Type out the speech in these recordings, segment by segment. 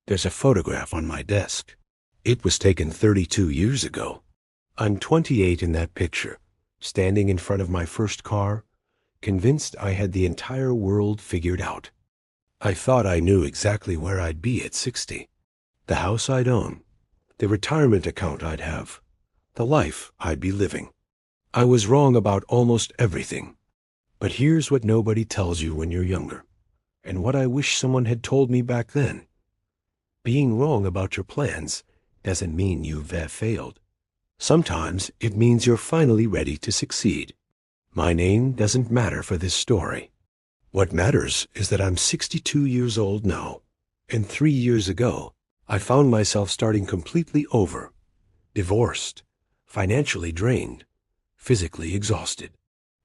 There's a photograph on my desk. It was taken 32 years ago. I'm 28 in that picture, standing in front of my first car, convinced I had the entire world figured out. I thought I knew exactly where I'd be at 60, the house I'd own, the retirement account I'd have, the life I'd be living. I was wrong about almost everything. But here's what nobody tells you when you're younger, and what I wish someone had told me back then. Being wrong about your plans doesn't mean you've failed. Sometimes it means you're finally ready to succeed. My name doesn't matter for this story. What matters is that I'm 62 years old now, and 3 years ago, I found myself starting completely over, divorced, financially drained, physically exhausted,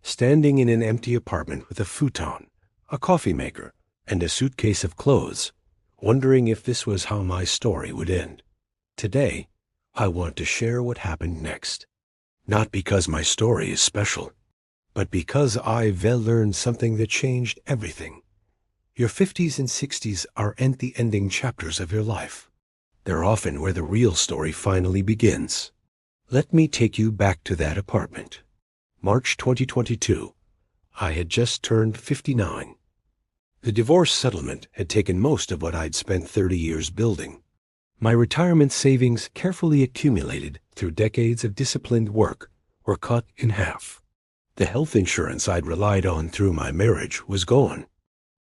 standing in an empty apartment with a futon, a coffee maker, and a suitcase of clothes, wondering if this was how my story would end. Today, I want to share what happened next. Not because my story is special, but because I've learned something that changed everything. Your 50s and 60s aren't the ending chapters of your life. They're often where the real story finally begins. Let me take you back to that apartment. March 2022. I had just turned 59. The divorce settlement had taken most of what I'd spent 30 years building. My retirement savings, carefully accumulated through decades of disciplined work, were cut in half. The health insurance I'd relied on through my marriage was gone.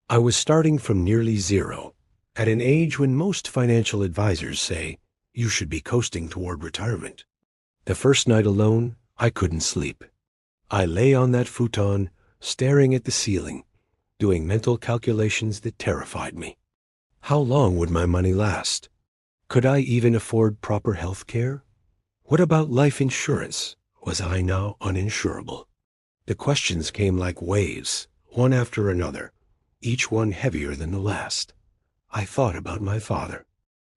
I was starting from nearly zero, at an age when most financial advisors say you should be coasting toward retirement. The first night alone, I couldn't sleep. I lay on that futon, staring at the ceiling, doing mental calculations that terrified me. How long would my money last? Could I even afford proper health care? What about life insurance? Was I now uninsurable? The questions came like waves, one after another, each one heavier than the last. I thought about my father.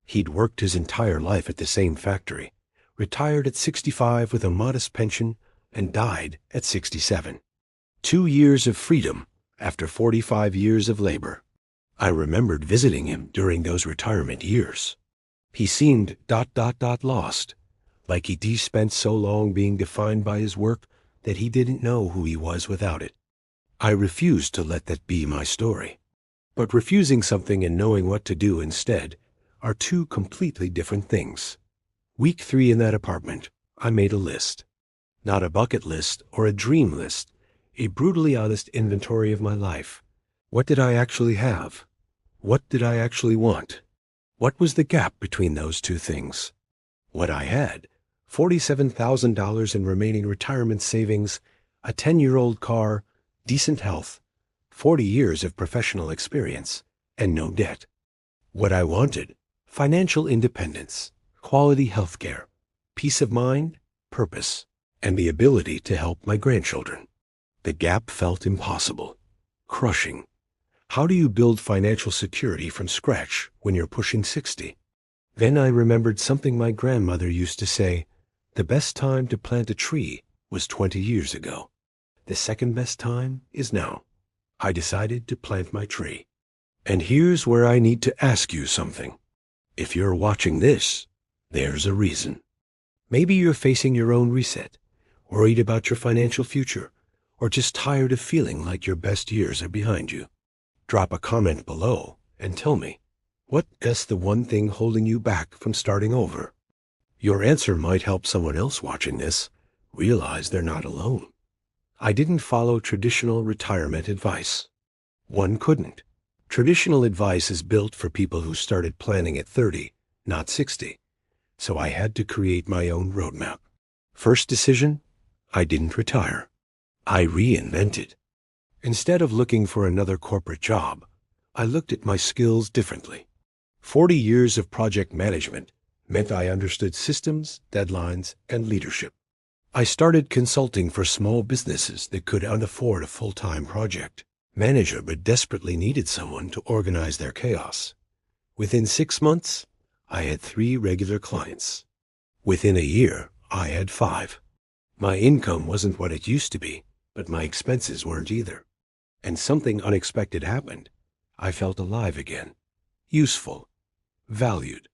He'd worked his entire life at the same factory, retired at 65 with a modest pension, and died at 67. 2 years of freedom after 45 years of labor. I remembered visiting him during those retirement years. He seemed ... lost, like he'd spent so long being defined by his work that he didn't know who he was without it. I refused to let that be my story. But refusing something and knowing what to do instead are two completely different things. Week 3 in that apartment, I made a list. Not a bucket list or a dream list, a brutally honest inventory of my life. What did I actually have? What did I actually want? What was the gap between those two things? What I had, $47,000 in remaining retirement savings, a 10-year-old car, decent health, 40 years of professional experience, and no debt. What I wanted, financial independence, quality health care, peace of mind, purpose, and the ability to help my grandchildren. The gap felt impossible, crushing. How do you build financial security from scratch when you're pushing 60? Then I remembered something my grandmother used to say: the best time to plant a tree was 20 years ago. The second best time is now. I decided to plant my tree. And here's where I need to ask you something. If you're watching this, there's a reason. Maybe you're facing your own reset, worried about your financial future, or just tired of feeling like your best years are behind you. Drop a comment below and tell me, what is the one thing holding you back from starting over? Your answer might help someone else watching this realize they're not alone. I didn't follow traditional retirement advice. One couldn't. Traditional advice is built for people who started planning at 30, not 60. So I had to create my own roadmap. First decision, I didn't retire. I reinvented. Instead of looking for another corporate job, I looked at my skills differently. 40 years of project management meant I understood systems, deadlines, and leadership. I started consulting for small businesses that could afford a full-time project manager but desperately needed someone to organize their chaos. Within 6 months, I had 3 regular clients. Within a year, I had 5. My income wasn't what it used to be, but my expenses weren't either. And something unexpected happened. I felt alive again, useful. valued.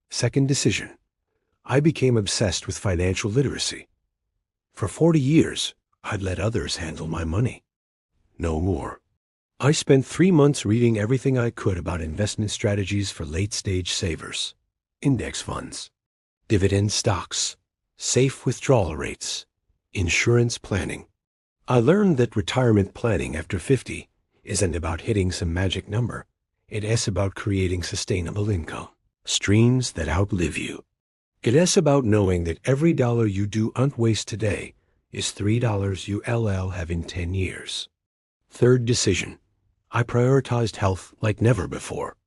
Second decision. I became obsessed with financial literacy. For 40 years, I'd let others handle my money. No more. I spent 3 months reading everything I could about investment strategies for late-stage savers, index funds, dividend stocks, safe withdrawal rates, insurance planning. I learned that retirement planning after 50 isn't about hitting some magic number. It is about creating sustainable income, streams that outlive you. It is about knowing that every dollar you do not waste today is $3 you'll have in 10 years. Third decision. I prioritized health like never before.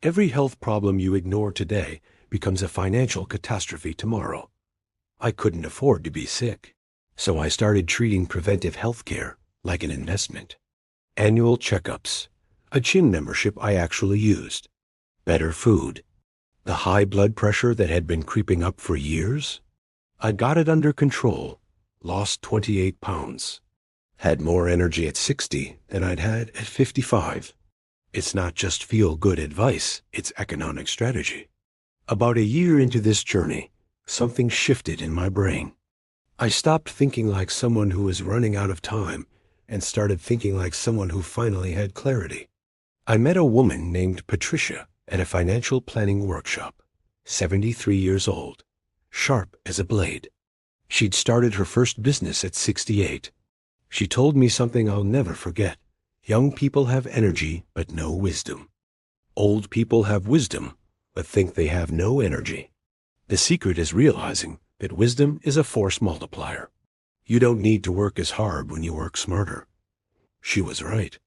Every health problem you ignore today becomes a financial catastrophe tomorrow. I couldn't afford to be sick, so I started treating preventive health care like an investment. Annual checkups, a gym membership I actually used, better food. The high blood pressure that had been creeping up for years? I got it under control, lost 28 pounds. Had more energy at 60 than I'd had at 55. It's not just feel-good advice, it's economic strategy. About a year into this journey, something shifted in my brain. I stopped thinking like someone who was running out of time and started thinking like someone who finally had clarity. I met a woman named Patricia at a financial planning workshop, 73 years old, sharp as a blade. She'd started her first business at 68. She told me something I'll never forget. Young people have energy, but no wisdom. Old people have wisdom, but think they have no energy. The secret is realizing that wisdom is a force multiplier. You don't need to work as hard when you work smarter. She was right.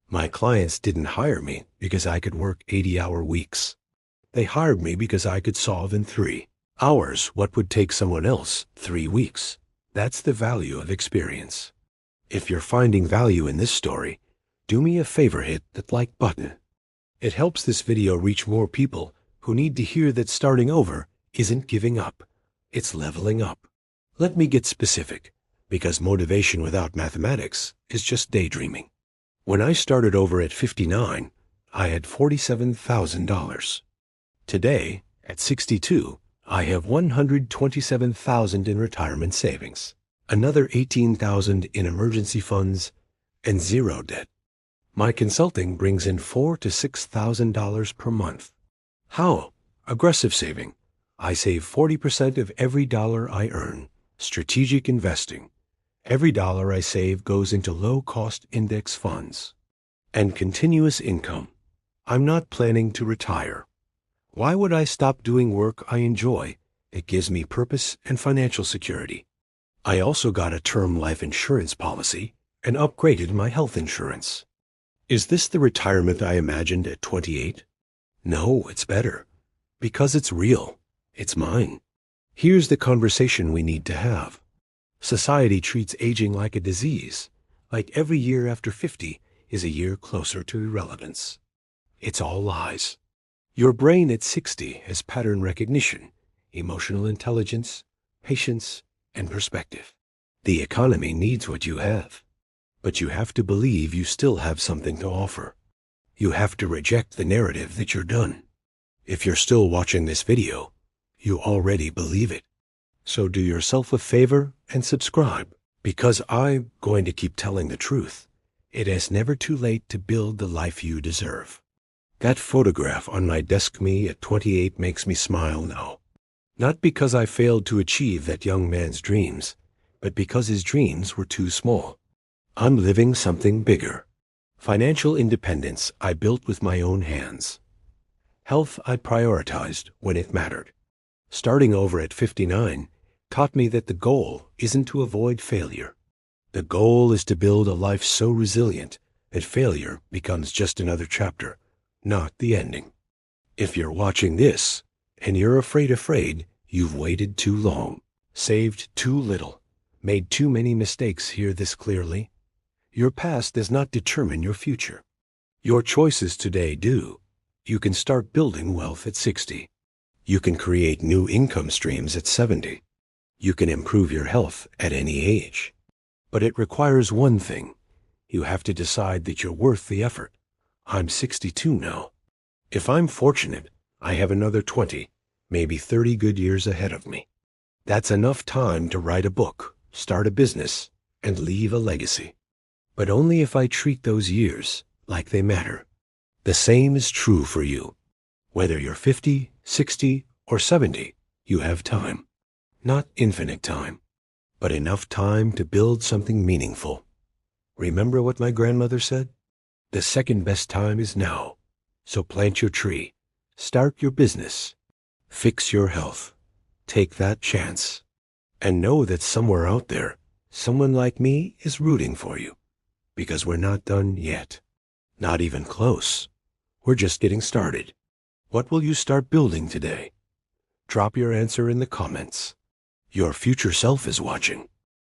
My clients didn't hire me because I could work 80-hour weeks. They hired me because I could solve in 3 hours what would take someone else 3 weeks. That's the value of experience. If you're finding value in this story, do me a favor, hit that like button. It helps this video reach more people who need to hear that starting over isn't giving up, it's leveling up. Let me get specific, because motivation without mathematics is just daydreaming. When I started over at 59, I had $47,000. Today, at 62, I have $127,000 in retirement savings, another $18,000 in emergency funds, and 0 debt. My consulting brings in $4,000 to $6,000 per month. How? Aggressive saving. I save 40% of every dollar I earn. Strategic investing. Every dollar I save goes into low-cost index funds. And continuous income. I'm not planning to retire. Why would I stop doing work I enjoy? It gives me purpose and financial security. I also got a term life insurance policy and upgraded my health insurance. Is this the retirement I imagined at 28? No, it's better. Because it's real. It's mine. Here's the conversation we need to have. Society treats aging like a disease, like every year after 50 is a year closer to irrelevance. It's all lies. Your brain at 60 has pattern recognition, emotional intelligence, patience, and perspective. The economy needs what you have, but you have to believe you still have something to offer. You have to reject the narrative that you're done. If you're still watching this video, you already believe it. So do yourself a favor and subscribe, because I'm going to keep telling the truth. It is never too late to build the life you deserve. That photograph on my desk me at 28 makes me smile now. Not because I failed to achieve that young man's dreams, but because his dreams were too small. I'm living something bigger. Financial independence I built with my own hands. Health I prioritized when it mattered. Starting over at 59 taught me that the goal isn't to avoid failure. The goal is to build a life so resilient that failure becomes just another chapter, not the ending. If you're watching this and you're afraid, you've waited too long, saved too little, made too many mistakes. Hear this clearly. Your past does not determine your future. Your choices today do. You can start building wealth at 60. You can create new income streams at 70. You can improve your health at any age. But it requires one thing. You have to decide that you're worth the effort. I'm 62 now. If I'm fortunate, I have another 20, maybe 30 good years ahead of me. That's enough time to write a book, start a business, and leave a legacy. But only if I treat those years like they matter. The same is true for you. Whether you're 50, 60, or 70, you have time. Not infinite time, but enough time to build something meaningful. Remember what my grandmother said? The second best time is now. So plant your tree, start your business, fix your health, take that chance, and know that somewhere out there, someone like me is rooting for you, because we're not done yet. Not even close. We're just getting started. What will you start building today? Drop your answer in the comments. Your future self is watching.